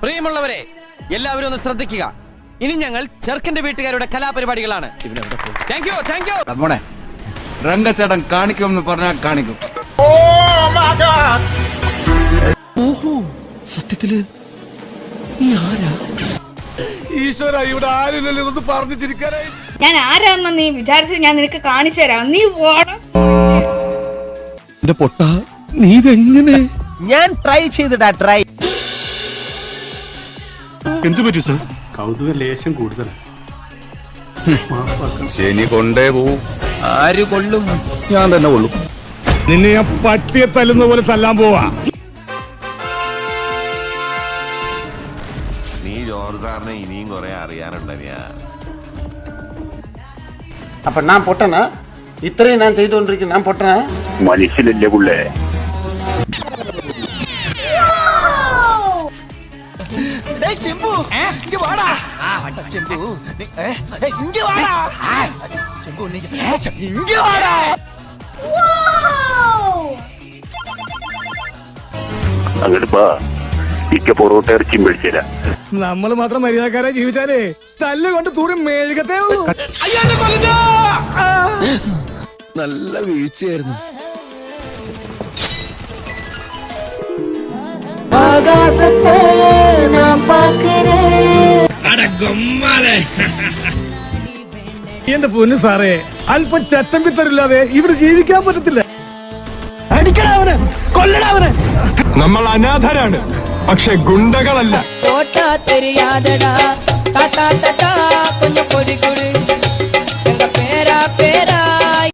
പ്രിയമുള്ളവരെ, എല്ലാവരും ഒന്ന് ശ്രദ്ധിക്കുക. ഇനി ഞങ്ങൾ ചെറുക്കന്റെ വീട്ടുകാരുടെ കലാപരിപാടികളാണ്. മോനെ, രംഗച്ചേട്ടൻ കാണിക്കുമെന്ന് പറഞ്ഞാൽ കാണിക്കും. ഓഹോ, സത്യത്തില് നീ ആരാ? ഈശ്വര, ഇവിടെ ആരുമില്ലല്ലോ ഒന്ന് പറഞ്ഞു ചിരിക്കാനായി. ഞാൻ ആരാന്ന് നീ വിചാരിച്ചത് ഞാൻ നിനക്ക് കാണിച്ചു തരാം. നീ എന്റെ പൊട്ട, നീ ഇതെങ്ങനെ? ഞാൻ ട്രൈ ചെയ്തിടാ. ട്രൈ. എന്തു പറ്റി സർ? കൗതുക ലേശം കൂടുതലാണ്. ശനി കൊണ്ടേ പോവും. ആര് കൊള്ളും? ഞാൻ തന്നെ കൊള്ളും. നിന്നെ ഞാൻ പട്ടിയെ തല്ലുന്ന പോലെ തല്ലാൻ പോവാ. നീ ജോർജ് സാറിനെ ഇനിയും കുറെ അറിയാനുണ്ടനിയാ. அப்ப நான் பொட்டனா? இത്രയും நான் செய்து கொண்டிருக்கேன். நான் பொட்டனா? മനുഷ്യനല്ലേ പുള്ളേ? അങ്ങോട്ട് പാ. ഇക്ക പൊറോട്ട ഇറച്ചിയും മേടിച്ചേരാ. നമ്മൾ മാത്രം മര്യാദക്കാരെ ജീവിച്ചാലേ തല്ലുകൊണ്ട് തൂറി മേഴുകത്തേ ഉള്ളൂ. നല്ല വീഴ്ചയായിരുന്നു. എന്റെ പൊന്നു സാറേ, അല്പം ചട്ടമ്പിത്തരില്ലാതെ ഇവിടെ ജീവിക്കാൻ പറ്റത്തില്ല. നമ്മൾ അനാഥരാണ്, പക്ഷെ ഗുണ്ടകളല്ല. தெரியாதடா தாத்தா தாத்தா கொஞ்சம் பொடி கொடு எங்க பேரா பேரா